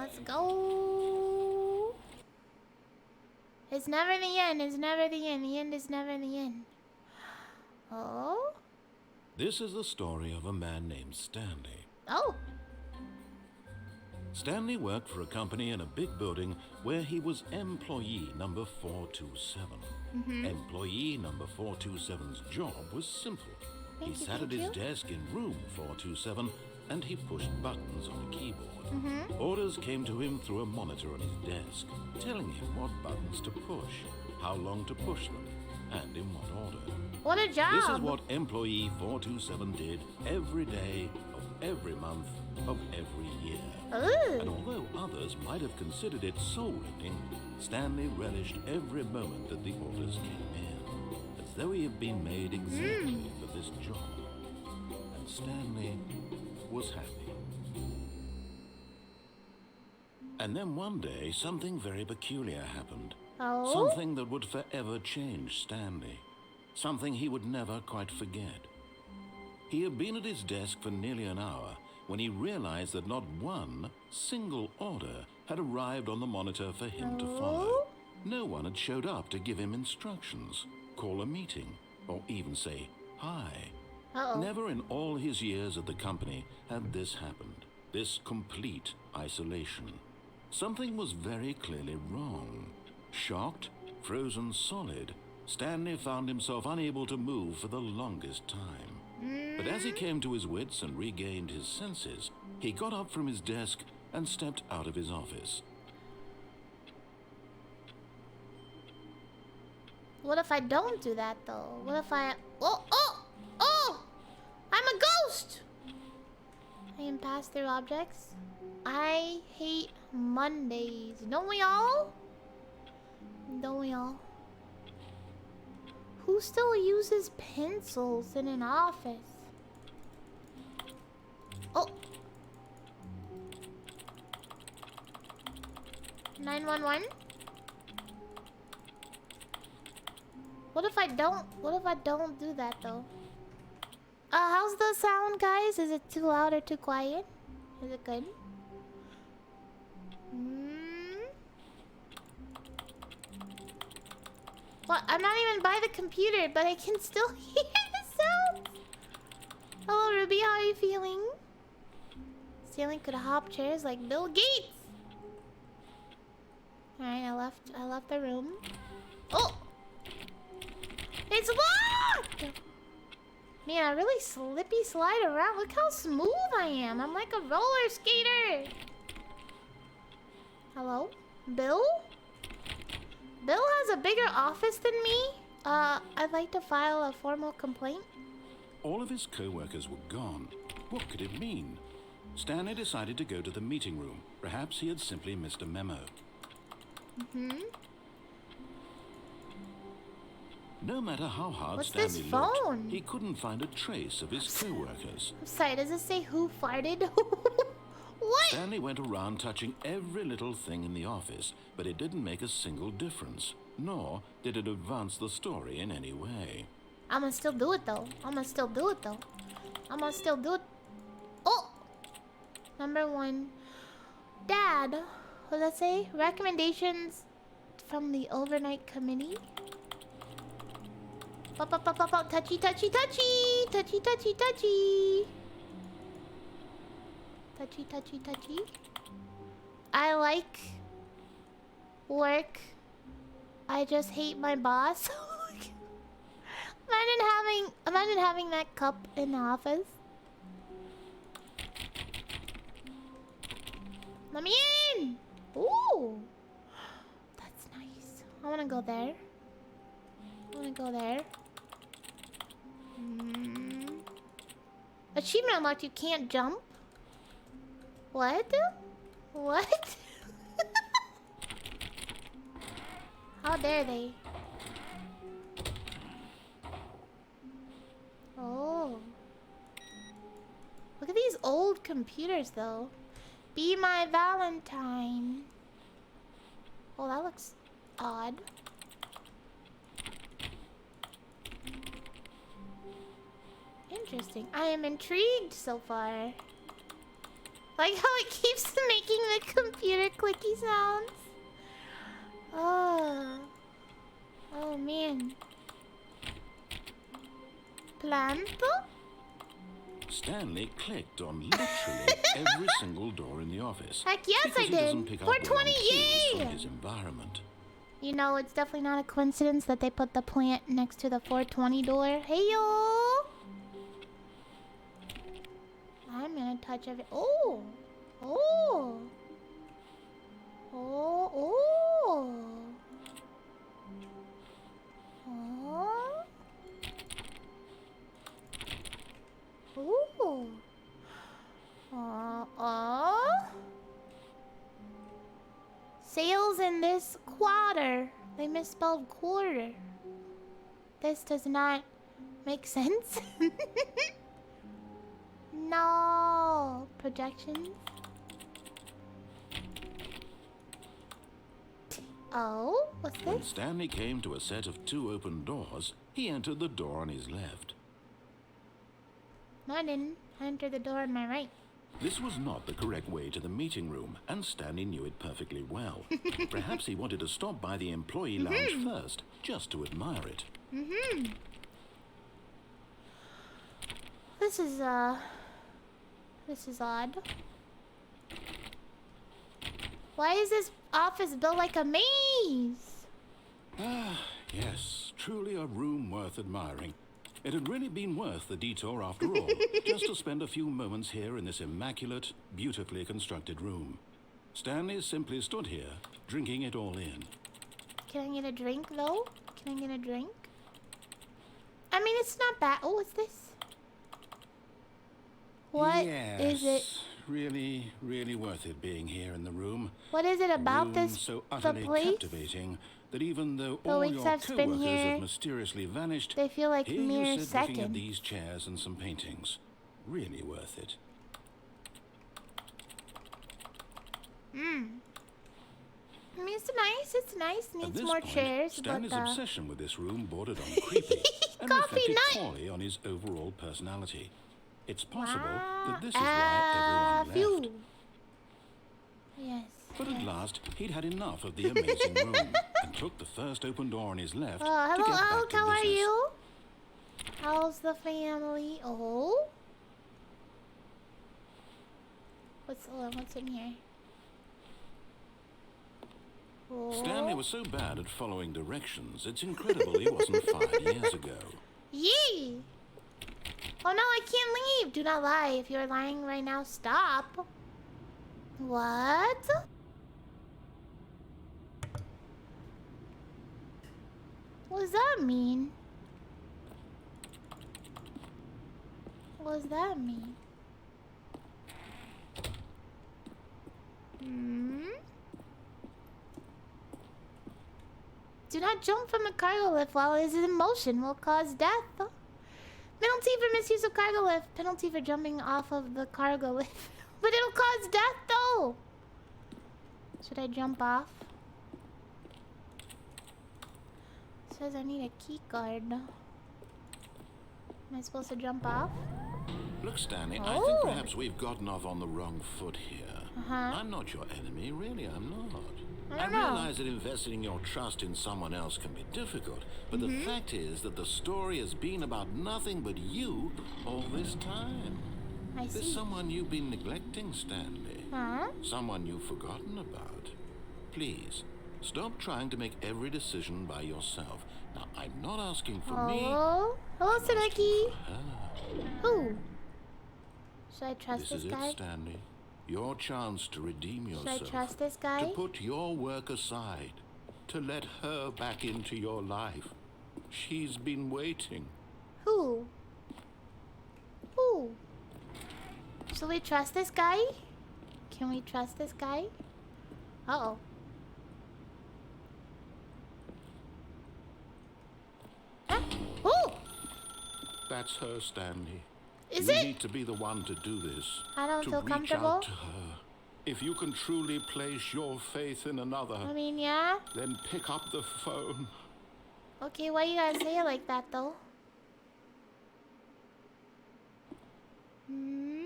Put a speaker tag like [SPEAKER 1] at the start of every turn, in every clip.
[SPEAKER 1] Let's go. It's never the end. It's never the end. The end is never the end. Oh?
[SPEAKER 2] This is the story of a man named Stanley.
[SPEAKER 1] Oh.
[SPEAKER 2] Stanley worked for a company in a big building where he was employee number 427. Employee number 427's job was simple. He sat at his desk in room 427 and he pushed buttons on a keyboard. Orders came to him through a monitor on his desk, telling him what buttons to push, how long to push them, and in what order.
[SPEAKER 1] What a job!
[SPEAKER 2] This is what employee 427 did every day of every month of every year.
[SPEAKER 1] Ooh.
[SPEAKER 2] And although others might have considered it soul-rending, Stanley relished every moment that the orders came in, as though he had been made exactly for this job. And Stanley was happy. And then one day, something very peculiar happened.
[SPEAKER 1] Oh?
[SPEAKER 2] Something that would forever change Stanley. Something he would never quite forget. He had been at his desk for nearly an hour when he realized that not one single order had arrived on the monitor for him to follow. No one had showed up to give him instructions, call a meeting, or even say hi. Never in all his years at the company had this happened, this complete isolation. Something was very clearly wrong. Shocked, frozen solid, Stanley found himself unable to move for the longest time. But as he came to his wits and regained his senses, he got up from his desk and stepped out of his office.
[SPEAKER 1] What if I don't do that, though? What if I... Oh! I'm a ghost! I can pass through objects. I hate Mondays. Don't we all? Don't we all? Who still uses pencils in an office? Oh! 911? What if I don't do that though? How's the sound, guys? Is it too loud or too quiet? Is it good? Well, I'm not even by the computer, but I can still hear the sounds. Hello, Ruby. How are you feeling? Stanley could hop chairs like Bill Gates. Alright, I left the room. Oh! It's locked! Man, I really slippy slide around. Look how smooth I am. I'm like a roller skater. Hello? Bill? Bill has a bigger office than me. I'd like to file a formal complaint.
[SPEAKER 2] All of his co-workers were gone. What could it mean? Stanley decided to go to the meeting room. Perhaps he had simply missed a memo. No matter how hard
[SPEAKER 1] What's
[SPEAKER 2] Stanley
[SPEAKER 1] this phone?
[SPEAKER 2] looked, he couldn't find a trace of his co-workers.
[SPEAKER 1] I'm sorry, does it say who farted? What?
[SPEAKER 2] Stanley went around touching every little thing in the office, but it didn't make a single difference, nor did it advance the story in any way.
[SPEAKER 1] I'ma still do it though. I'ma still do it. Oh! Number 1. Dad, what does that say? Recommendations from the overnight committee? Touchy, touchy, touchy! Touchy, touchy, touchy! Touchy, touchy, touchy. I like work. I just hate my boss. Imagine having that cup in the office. Let me in! Ooh! That's nice. I wanna go there. Achievement unlocked, you can't jump? What? What? How dare they? Oh. Look at these old computers though. Be my Valentine. Oh, that looks odd. Interesting. I am intrigued so far. Like how it keeps making the computer clicky sounds. Oh. Oh man. Plant?
[SPEAKER 2] Stanley clicked on literally every single door in the office.
[SPEAKER 1] Heck yes,
[SPEAKER 2] because
[SPEAKER 1] I
[SPEAKER 2] he
[SPEAKER 1] did.
[SPEAKER 2] doesn't pick up well on
[SPEAKER 1] 420,
[SPEAKER 2] cues
[SPEAKER 1] yay!
[SPEAKER 2] from his environment.
[SPEAKER 1] You know, it's definitely not a coincidence that they put the plant next to the 420 door. Hey yo! I'm gonna touch every. Oh! Oh! Oh! Oh! Oh! Ooh! Sales in this quarter. They misspelled quarter. This does not make sense. No. Projections. Oh, what's
[SPEAKER 2] When
[SPEAKER 1] this?
[SPEAKER 2] Stanley came to a set of 2 open doors, he entered the door on his left.
[SPEAKER 1] No, I didn't. I entered the door on my right.
[SPEAKER 2] This was not the correct way to the meeting room, and Stanley knew it perfectly well. Perhaps he wanted to stop by the employee lounge first, just to admire it.
[SPEAKER 1] This is odd. Why is this office built like a maze?
[SPEAKER 2] Ah, yes, truly a room worth admiring. It had really been worth the detour after all, just to spend a few moments here in this immaculate, beautifully constructed room. Stanley simply stood here, drinking it all in.
[SPEAKER 1] Can I get a drink though? Can I get a drink? I mean, it's not bad. Oh, what's this? What is it?
[SPEAKER 2] Really, really worth it being here in the room.
[SPEAKER 1] What is it about
[SPEAKER 2] room
[SPEAKER 1] this?
[SPEAKER 2] so
[SPEAKER 1] The
[SPEAKER 2] utterly
[SPEAKER 1] place?
[SPEAKER 2] captivating that even though
[SPEAKER 1] The
[SPEAKER 2] all
[SPEAKER 1] weeks
[SPEAKER 2] your
[SPEAKER 1] I've spent
[SPEAKER 2] co-workers
[SPEAKER 1] here,
[SPEAKER 2] have mysteriously vanished,
[SPEAKER 1] they feel like
[SPEAKER 2] here
[SPEAKER 1] mere
[SPEAKER 2] you sit looking at
[SPEAKER 1] seconds.
[SPEAKER 2] these chairs and some paintings. Really worth it.
[SPEAKER 1] I mean, it's nice.
[SPEAKER 2] At
[SPEAKER 1] Needs
[SPEAKER 2] this
[SPEAKER 1] more
[SPEAKER 2] point,
[SPEAKER 1] chairs,
[SPEAKER 2] Stanley's
[SPEAKER 1] but
[SPEAKER 2] obsession with this room bordered on creepy and
[SPEAKER 1] Coffee
[SPEAKER 2] reflected
[SPEAKER 1] nut.
[SPEAKER 2] poorly on his overall personality. It's possible
[SPEAKER 1] wow.
[SPEAKER 2] that this is why everyone
[SPEAKER 1] Phew.
[SPEAKER 2] left.
[SPEAKER 1] Yes.
[SPEAKER 2] But at last, he'd had enough of the amazing room and took the first open door on his left to
[SPEAKER 1] Hello,
[SPEAKER 2] get back
[SPEAKER 1] Alk.
[SPEAKER 2] to
[SPEAKER 1] How are
[SPEAKER 2] business.
[SPEAKER 1] you? How's the family? Oh. What's in here? Oh.
[SPEAKER 2] Stanley was so bad at following directions, it's incredible he wasn't 5 years ago.
[SPEAKER 1] Yee! Oh no, I can't leave! Do not lie. If you're lying right now, stop. What? What does that mean? What does that mean? Do not jump from a cargo lift while it is in motion. Will cause death. Penalty for misuse of cargo lift. Penalty for jumping off of the cargo lift. But it'll cause death though. Should I jump off? It says I need a key card. Am I supposed to jump off?
[SPEAKER 2] Look, Stanley, I
[SPEAKER 1] Oh.
[SPEAKER 2] think perhaps we've gotten off on the wrong foot here.
[SPEAKER 1] Uh-huh.
[SPEAKER 2] I'm not your enemy, really, I'm not.
[SPEAKER 1] I don't know.
[SPEAKER 2] realize that investing your trust in someone else can be difficult, but the fact is that the story has been about nothing but you all this time.
[SPEAKER 1] I
[SPEAKER 2] There's
[SPEAKER 1] see.
[SPEAKER 2] someone you've been neglecting, Stanley.
[SPEAKER 1] Huh?
[SPEAKER 2] Someone you've forgotten about. Please, stop trying to make every decision by yourself. Now, I'm not asking for me.
[SPEAKER 1] Hello? Hello, Saneki.
[SPEAKER 2] Her.
[SPEAKER 1] Who? Should I trust
[SPEAKER 2] This
[SPEAKER 1] this
[SPEAKER 2] is it,
[SPEAKER 1] guy?
[SPEAKER 2] Stanley. Your chance to redeem
[SPEAKER 1] Should I
[SPEAKER 2] yourself.
[SPEAKER 1] trust this guy?
[SPEAKER 2] To put your work aside. To let her back into your life. She's been waiting.
[SPEAKER 1] Who? Who? Should we trust this guy? Can we trust this guy? Uh-oh. Huh? Oh!
[SPEAKER 2] That's her, Stanley.
[SPEAKER 1] Is
[SPEAKER 2] you
[SPEAKER 1] it?
[SPEAKER 2] need to be the one to do this.
[SPEAKER 1] I don't
[SPEAKER 2] to
[SPEAKER 1] feel
[SPEAKER 2] reach
[SPEAKER 1] comfortable.
[SPEAKER 2] out to her. If you can truly place your faith in another,
[SPEAKER 1] I mean, yeah.
[SPEAKER 2] then pick up the phone.
[SPEAKER 1] Okay, why you gotta say it like that, though? Hmm?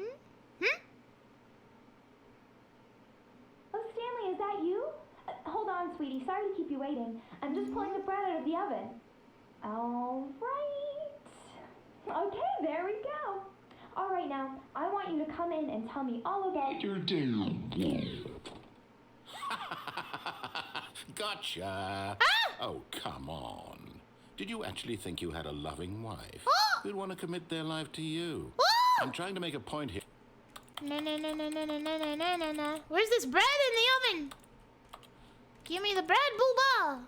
[SPEAKER 3] Oh, Stanley, is that you? Hold on, sweetie. Sorry to keep you waiting. I'm just pulling the bread out of the oven. All right. Okay, there we go. All right, now, I want you to come in and tell me all about your day.
[SPEAKER 2] Gotcha. Oh, come on. Did you actually think you had a loving wife who'd want to commit their life to you? I'm trying to make a point here.
[SPEAKER 1] No. Where's this bread in the oven? Give me the bread, booba.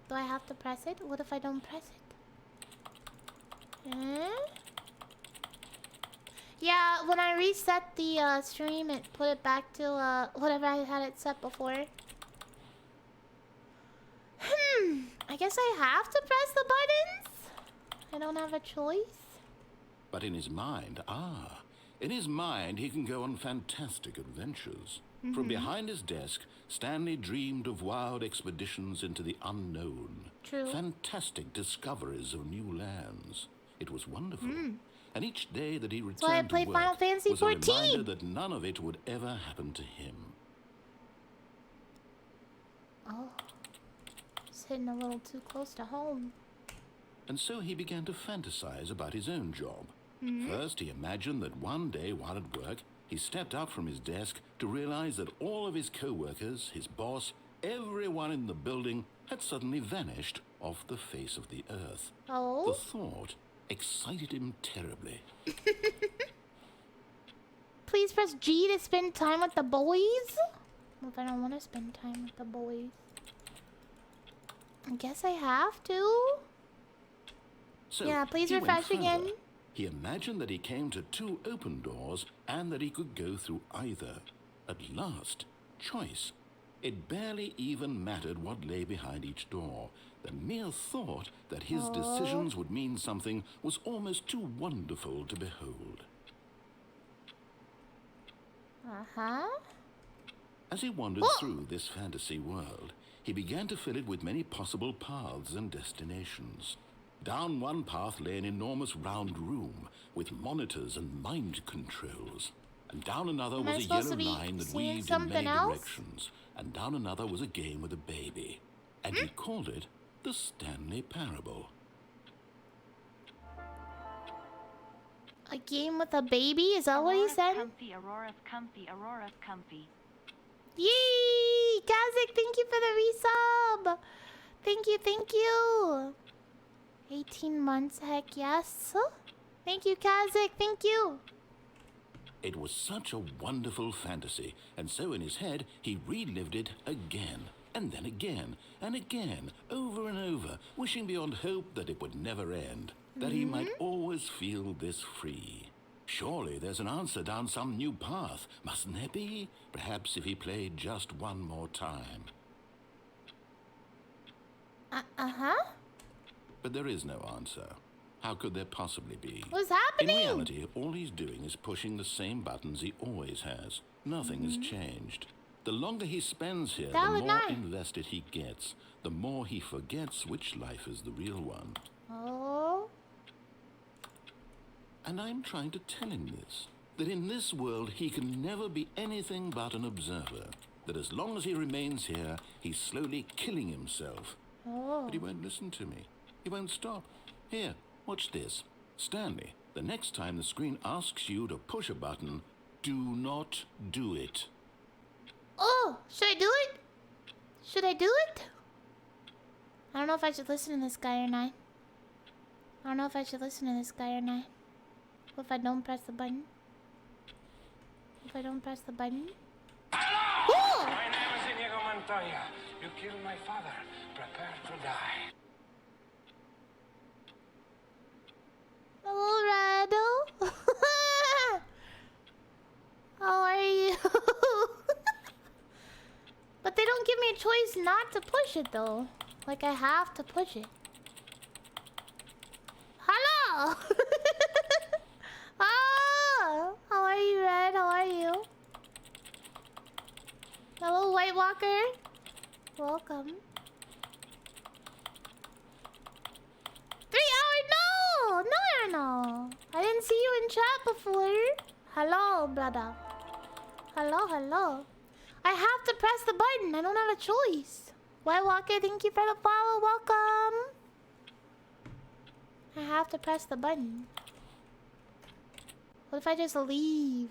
[SPEAKER 1] Do I have to press it? What if I don't press it? Yeah, when I reset the stream, it put it back to whatever I had it set before. I guess I have to press the buttons? I don't have a choice.
[SPEAKER 2] But in his mind, he can go on fantastic adventures. From behind his desk, Stanley dreamed of wild expeditions into the unknown.
[SPEAKER 1] True.
[SPEAKER 2] Fantastic discoveries of new lands. It was wonderful. And each day that he returned
[SPEAKER 1] So I played
[SPEAKER 2] to work
[SPEAKER 1] Final Fantasy
[SPEAKER 2] was a
[SPEAKER 1] 14.
[SPEAKER 2] reminder that none of it would ever happen to him.
[SPEAKER 1] Oh. It's hitting a little too close to home.
[SPEAKER 2] And so he began to fantasize about his own job. First, he imagined that one day while at work, he stepped up from his desk to realize that all of his co-workers, his boss, everyone in the building had suddenly vanished off the face of the earth.
[SPEAKER 1] Oh?
[SPEAKER 2] The thought excited him terribly.
[SPEAKER 1] Please press G to spend time with the boys? What if I don't want to spend time with the boys? I guess I have to.
[SPEAKER 2] So
[SPEAKER 1] Yeah, please
[SPEAKER 2] he went
[SPEAKER 1] refresh
[SPEAKER 2] further.
[SPEAKER 1] again.
[SPEAKER 2] He imagined that he came to 2 open doors and that he could go through either. At last, choice. It barely even mattered what lay behind each door. The mere thought that his decisions would mean something was almost too wonderful to behold. As he wandered through this fantasy world, he began to fill it with many possible paths and destinations. Down one path lay an enormous round room with monitors and mind controls. And down another
[SPEAKER 1] Am I
[SPEAKER 2] was a
[SPEAKER 1] supposed
[SPEAKER 2] yellow
[SPEAKER 1] to be
[SPEAKER 2] line that
[SPEAKER 1] seeing
[SPEAKER 2] weaved in many
[SPEAKER 1] something else?
[SPEAKER 2] directions. And down another was a game with a baby. And he called it the Stanley Parable.
[SPEAKER 1] A game with a baby? Is that what he
[SPEAKER 4] Aurora's
[SPEAKER 1] said?
[SPEAKER 4] comfy, Aurora's comfy, Aurora's comfy.
[SPEAKER 1] Yee! Kazik, thank you for the resub! Thank you. 18 months, heck yes. Thank you, Kazik, thank you.
[SPEAKER 2] It was such a wonderful fantasy, and so in his head, he relived it again, and then again, and again, over and over, wishing beyond hope that it would never end, that he might always feel this free. Surely there's an answer down some new path, mustn't there be? Perhaps if he played just one more time. But there is no answer. How could there possibly be?
[SPEAKER 1] What's happening?
[SPEAKER 2] In reality, all he's doing is pushing the same buttons he always has. Nothing has changed. The longer he spends here, the more invested he gets. The more he forgets which life is the real one.
[SPEAKER 1] Oh.
[SPEAKER 2] And I'm trying to tell him this. That in this world, he can never be anything but an observer. That as long as he remains here, he's slowly killing himself.
[SPEAKER 1] Oh.
[SPEAKER 2] But he won't listen to me. He won't stop. Here, watch this. Stanley, the next time the screen asks you to push a button, do not do it.
[SPEAKER 1] Oh, should I do it? Should I do it? I don't know if I should listen to this guy or not. What if I don't press the button?
[SPEAKER 5] Hello! My name is Inigo Montoya. You killed my father. Prepare to die.
[SPEAKER 1] Hello, Rado. How are you? But they don't give me a choice not to push it, though. Like, I have to push it. Hello! Oh! How are you, Red? How are you? Hello, White Walker. Welcome. 3 hours? No! I didn't see you in chat before. Hello, brother. Hello. I have to press the button. I don't have a choice. White Walker, thank you for the follow. Welcome. I have to press the button. What if I just leave?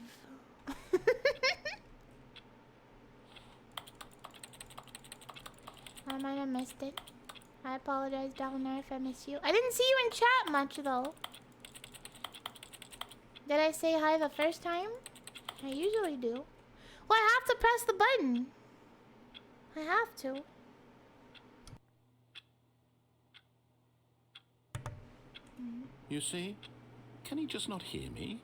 [SPEAKER 1] I might have missed it. I apologize down there if I missed you. I didn't see you in chat much though. Did I say hi the first time? I usually do. Well, I have to press the button. I have to.
[SPEAKER 2] You see? Can he just not hear me?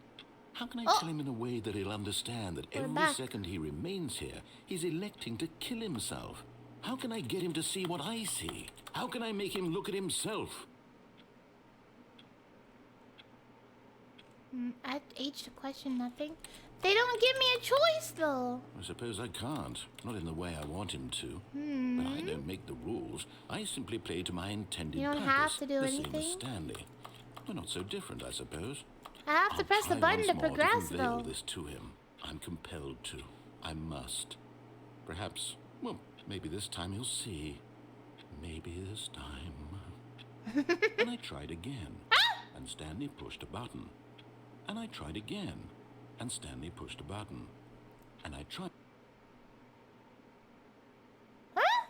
[SPEAKER 2] How can I
[SPEAKER 1] Oh.
[SPEAKER 2] tell him in a way that he'll understand that
[SPEAKER 1] We're
[SPEAKER 2] every
[SPEAKER 1] back.
[SPEAKER 2] second he remains here, he's electing to kill himself? How can I get him to see what I see? How can I make him look at himself?
[SPEAKER 1] At H to question nothing. They don't give me a choice though.
[SPEAKER 2] I suppose I can't. Not in the way I want him to. But I don't make the rules. I simply play to my intended
[SPEAKER 1] You don't
[SPEAKER 2] purpose.
[SPEAKER 1] have to do
[SPEAKER 2] the same as
[SPEAKER 1] anything?
[SPEAKER 2] Stanley. We're not so different, I suppose.
[SPEAKER 1] I have to
[SPEAKER 2] I'll
[SPEAKER 1] press the
[SPEAKER 2] try
[SPEAKER 1] button
[SPEAKER 2] once
[SPEAKER 1] to
[SPEAKER 2] more
[SPEAKER 1] progress
[SPEAKER 2] convey all
[SPEAKER 1] though.
[SPEAKER 2] this to him. I'm compelled to. I must. Perhaps, well, maybe this time he'll see. Maybe this time. And I tried again. And Stanley pushed a button. And I tried again. And Stanley pushed a button. And I tried.
[SPEAKER 1] Huh?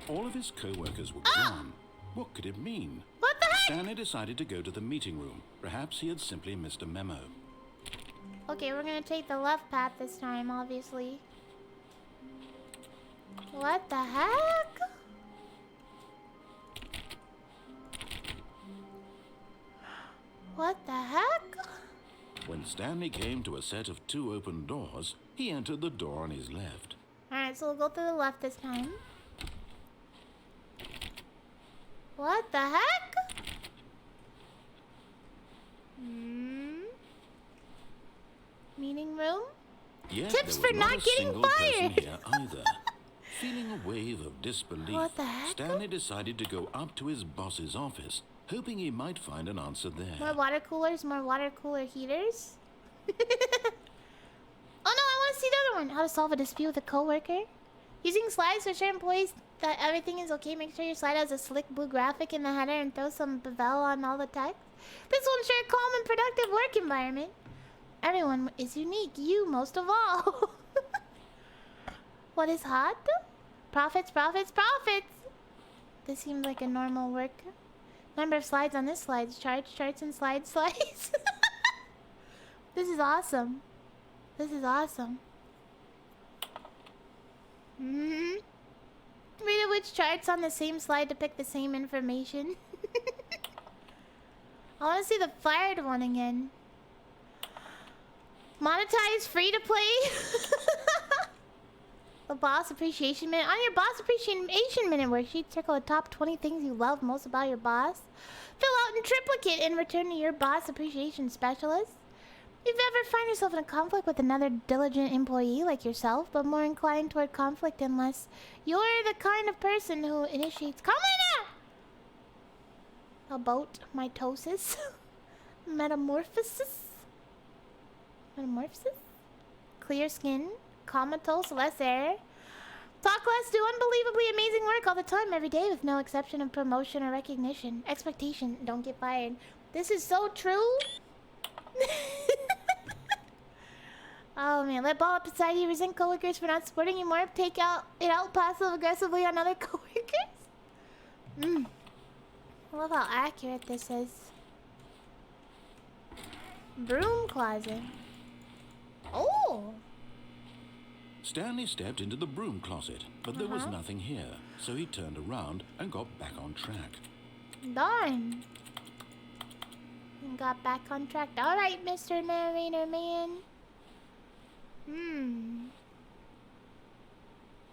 [SPEAKER 2] All of his co-workers were gone. What could it mean?
[SPEAKER 1] What the heck?
[SPEAKER 2] Stanley decided to go to the meeting room. Perhaps he had simply missed a memo.
[SPEAKER 1] Okay, we're gonna take the left path this time, obviously. What the heck? What the heck?
[SPEAKER 2] When Stanley came to a set of 2 open doors, he entered the door on his left.
[SPEAKER 1] Alright, so we'll go to the left this time. What the heck? Meeting room?
[SPEAKER 2] Yet
[SPEAKER 1] Tips
[SPEAKER 2] there
[SPEAKER 1] for
[SPEAKER 2] was
[SPEAKER 1] not
[SPEAKER 2] a
[SPEAKER 1] getting
[SPEAKER 2] single person
[SPEAKER 1] fired.
[SPEAKER 2] here either. Feeling a wave of disbelief,
[SPEAKER 1] What the heck?
[SPEAKER 2] Stanley decided to go up to his boss's office, hoping he might find an answer there.
[SPEAKER 1] More water coolers, more water cooler heaters. Oh no, I want to see the other one. How to solve a dispute with a coworker. Using slides to assure employees that everything is okay. Make sure your slide has a slick blue graphic in the header and throw some bevel on all the text. This will ensure a calm and productive work environment. Everyone is unique, you most of all. What is hot? Profits, profits, profits! This seems like a normal work. Number of slides on this slide. Charts, charts, and slides. This is awesome. This is awesome. Read which charts on the same slide depict the same information. I want to see the fired one again. Monetize free to play. The boss appreciation minute. On your boss appreciation minute worksheet, circle the top 20 things you love most about your boss. Fill out in triplicate and return to your boss appreciation specialist. If you ever find yourself in a conflict with another diligent employee like yourself, but more inclined toward conflict unless you're the kind of person who initiates about mitosis, metamorphosis, clear skin, comatose, less air, talk less, do unbelievably amazing work all the time, every day, with no exception of promotion or recognition, expectation, don't get fired. This is so true. Oh man, let ball up inside you. Resent coworkers for not supporting you more. Take it out passive aggressively on other coworkers. I love how accurate this is. Broom closet. Oh.
[SPEAKER 2] Stanley stepped into the broom closet, but there was nothing here, so he turned around and got back on track.
[SPEAKER 1] Darn. And got back on track. Alright, Mr. Narrator Man.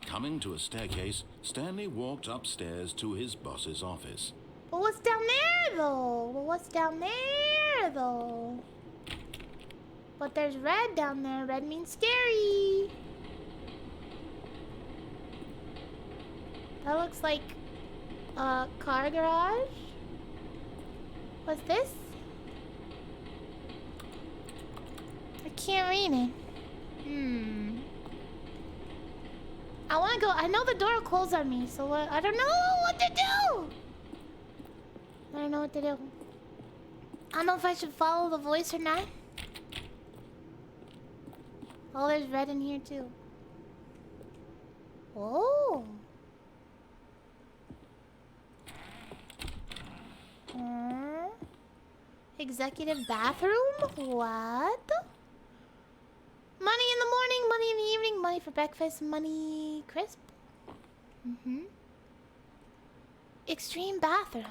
[SPEAKER 2] Coming to a staircase, Stanley walked upstairs to his boss's office.
[SPEAKER 1] But what's down there, though? But there's red down there. Red means scary. That looks like a car garage. What's this? I can't read it. I want to go. I know the door will close on me, so I don't know what to do. I don't know what to do. I don't know if I should follow the voice or not. Oh, there's red in here too. Oh. Executive bathroom? What? Money in the morning, money in the evening, money for breakfast, money crisp. Extreme bathrooms.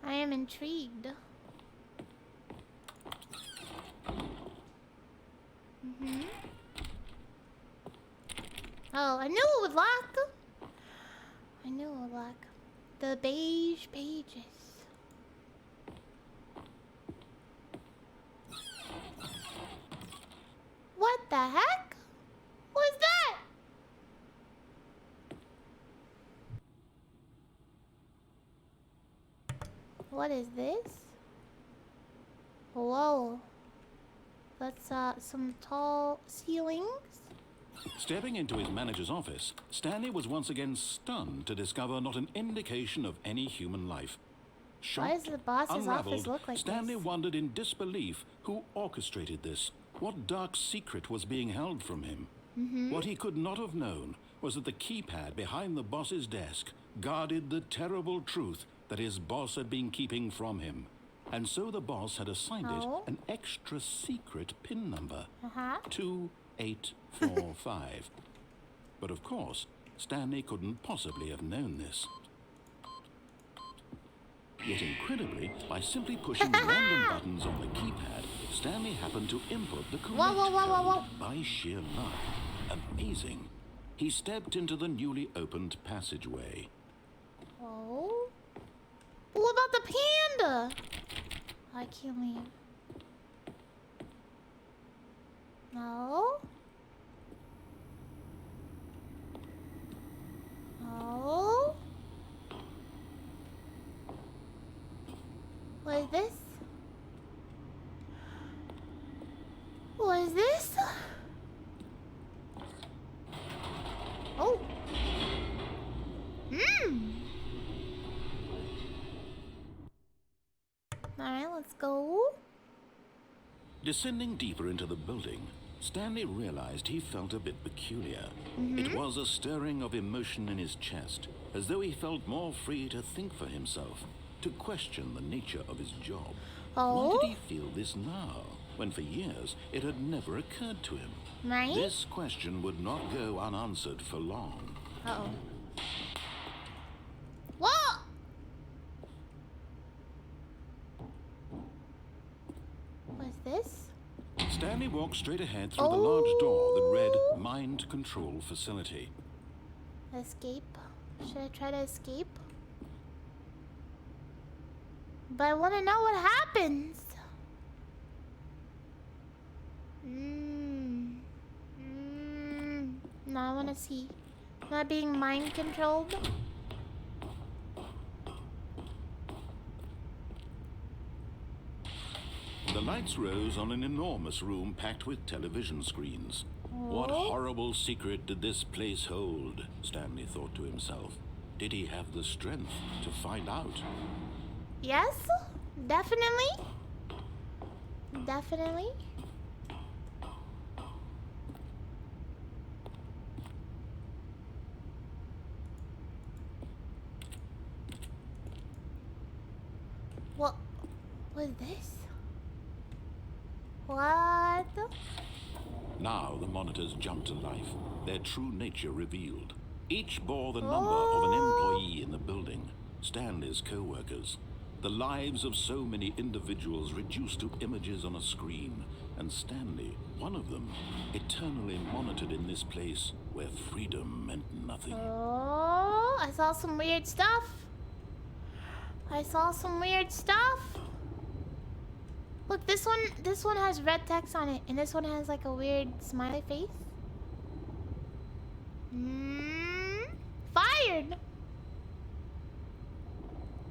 [SPEAKER 1] I am intrigued. Oh, I knew it would lock. The beige pages. What the heck? What's that? What is this? Whoa. That's some tall ceilings.
[SPEAKER 2] Stepping into his manager's office, Stanley was once again stunned to discover not an indication of any human life. Shocked,
[SPEAKER 1] Why does the boss's office look like
[SPEAKER 2] Stanley
[SPEAKER 1] this?
[SPEAKER 2] wondered in disbelief who orchestrated this. What dark secret was being held from him? What he could not have known was that the keypad behind the boss's desk guarded the terrible truth that his boss had been keeping from him. And so the boss had assigned it an extra secret PIN number. 2845. But of course, Stanley couldn't possibly have known this. Yet incredibly, by simply pushing random buttons on the keypad, Stanley happened to input the correct code by sheer luck. Amazing. He stepped into the newly opened passageway.
[SPEAKER 1] Oh? What about the panda? I can't leave. No? No? What is this? What is this? Oh. Alright, let's go.
[SPEAKER 2] Descending deeper into the building, Stanley realized he felt a bit peculiar. It was a stirring of emotion in his chest, as though he felt more free to think for himself, to question the nature of his job.
[SPEAKER 1] Oh?
[SPEAKER 2] Why did he feel this now, when for years it had never occurred to him?
[SPEAKER 1] Right?
[SPEAKER 2] This question would not go unanswered for long.
[SPEAKER 1] Uh-oh. What? What's this?
[SPEAKER 2] Stanley walked straight ahead through the large door that read Mind Control Facility.
[SPEAKER 1] Escape. Should I try to escape? But I want to know what happens. No, I want to see. Am I being mind controlled?
[SPEAKER 2] The lights rose on an enormous room packed with television screens. What horrible secret did this place hold? Stanley thought to himself. Did he have the strength to find out?
[SPEAKER 1] Yes, definitely. Definitely. What is this? What?
[SPEAKER 2] Now the monitors jumped to life, their true nature revealed. Each bore the number of an employee in the building, Stanley's co-workers. The lives of so many individuals reduced to images on a screen, and Stanley, one of them, eternally monitored in this place where freedom meant nothing.
[SPEAKER 1] Oh, I saw some weird stuff. I saw some weird stuff. Look, this one has red text on it, and this one has like a weird smiley face. Fired.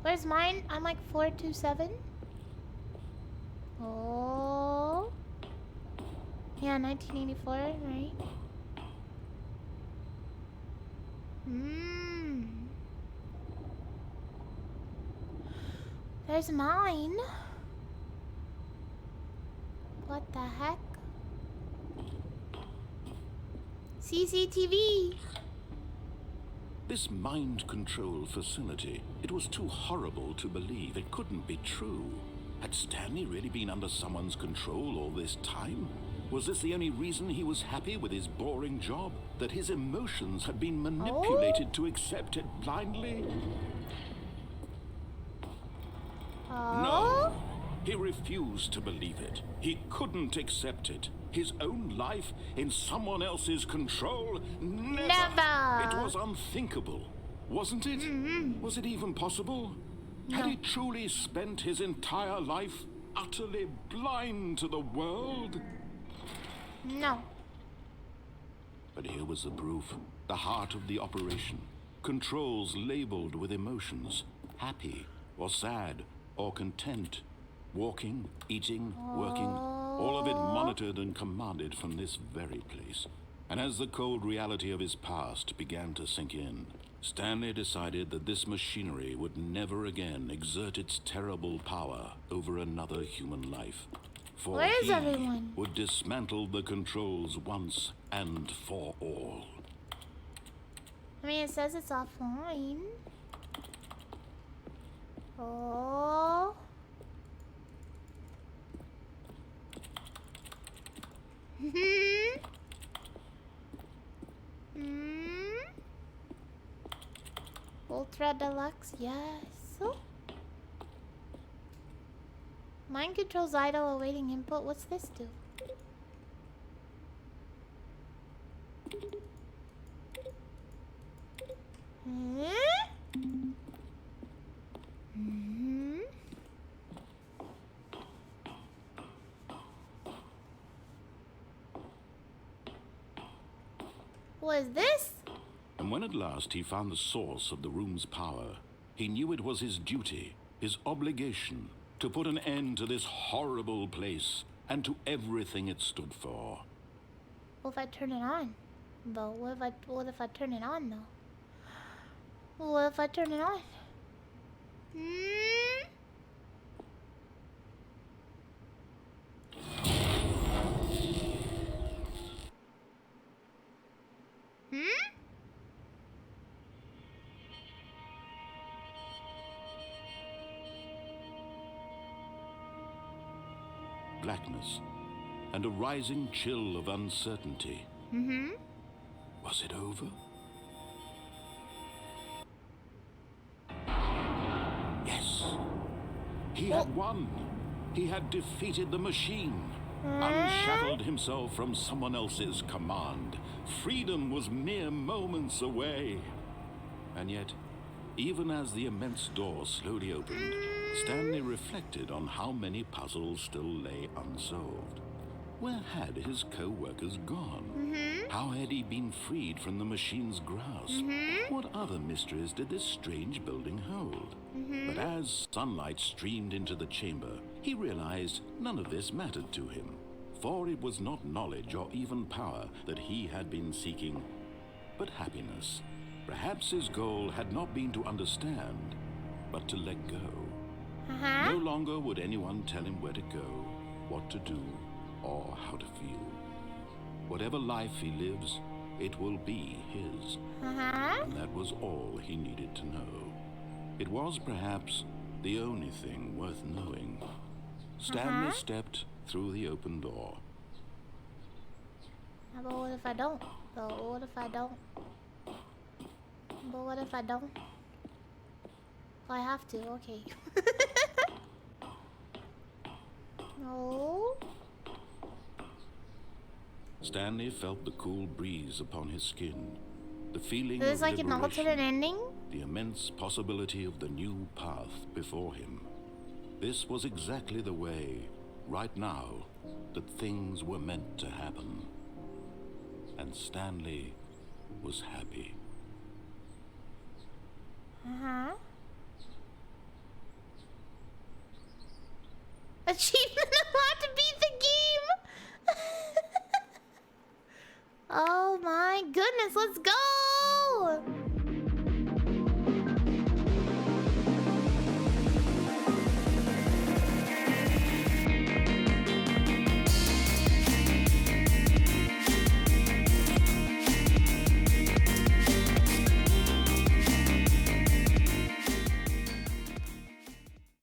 [SPEAKER 1] Where's mine? I'm like 427. Oh. Yeah, 1984, right? There's mine. What the heck? CCTV.
[SPEAKER 2] This mind control facility, it was too horrible to believe. It couldn't be true. Had Stanley really been under someone's control all this time? Was this the only reason he was happy with his boring job? That his emotions had been manipulated to accept it blindly? No. He refused to believe it. He couldn't accept it. His own life in someone else's control? Never! It was unthinkable, wasn't it? Was it even possible?
[SPEAKER 1] No.
[SPEAKER 2] Had he truly spent his entire life utterly blind to the world?
[SPEAKER 1] No.
[SPEAKER 2] But here was the proof. The heart of the operation. Controls labeled with emotions. Happy, or sad, or content. Walking, eating, working, all of it monitored and commanded from this very place. And as the cold reality of his past began to sink in, Stanley decided that this machinery would never again exert its terrible power over another human life. For
[SPEAKER 1] Where is
[SPEAKER 2] he
[SPEAKER 1] everyone?
[SPEAKER 2] would dismantle the controls once and for all.
[SPEAKER 1] I mean, it says it's offline. Oh. Ultra Deluxe, yes. Mind controls idle awaiting input. What's this do? What is this?
[SPEAKER 2] And when at last he found the source of the room's power, he knew it was his duty, his obligation, to put an end to this horrible place and to everything it stood for.
[SPEAKER 1] What if I turn it on? Though, what if I turn it on though? What if I turn it on?
[SPEAKER 2] Blackness and a rising chill of uncertainty. Was it over? Yes. He had won. He had defeated the machine. Unshackled himself from someone else's command. Freedom was mere moments away. And yet, even as the immense door slowly opened, Stanley reflected on how many puzzles still lay unsolved. Where had his co-workers gone? How had he been freed from the machine's grasp? What other mysteries did this strange building hold? But as sunlight streamed into the chamber, he realized none of this mattered to him. For it was not knowledge or even power that he had been seeking, but happiness. Perhaps his goal had not been to understand, but to let go. No longer would anyone tell him where to go, what to do, or how to feel. Whatever life he lives, it will be his. And that was all he needed to know. It was perhaps the only thing worth knowing. Stanley stepped through the open door.
[SPEAKER 1] But what if I don't? But what if I don't? But what if I don't? Well, I have to, okay. No.
[SPEAKER 2] Stanley felt the cool breeze upon his skin, the feeling
[SPEAKER 1] Is this
[SPEAKER 2] of
[SPEAKER 1] like an
[SPEAKER 2] liberation,
[SPEAKER 1] alternate ending?
[SPEAKER 2] the immense possibility of the new path before him. This was exactly the way, right now, that things were meant to happen. And Stanley was happy.
[SPEAKER 1] Uh-huh. Achievement allowed to beat the game! Oh my goodness, let's go!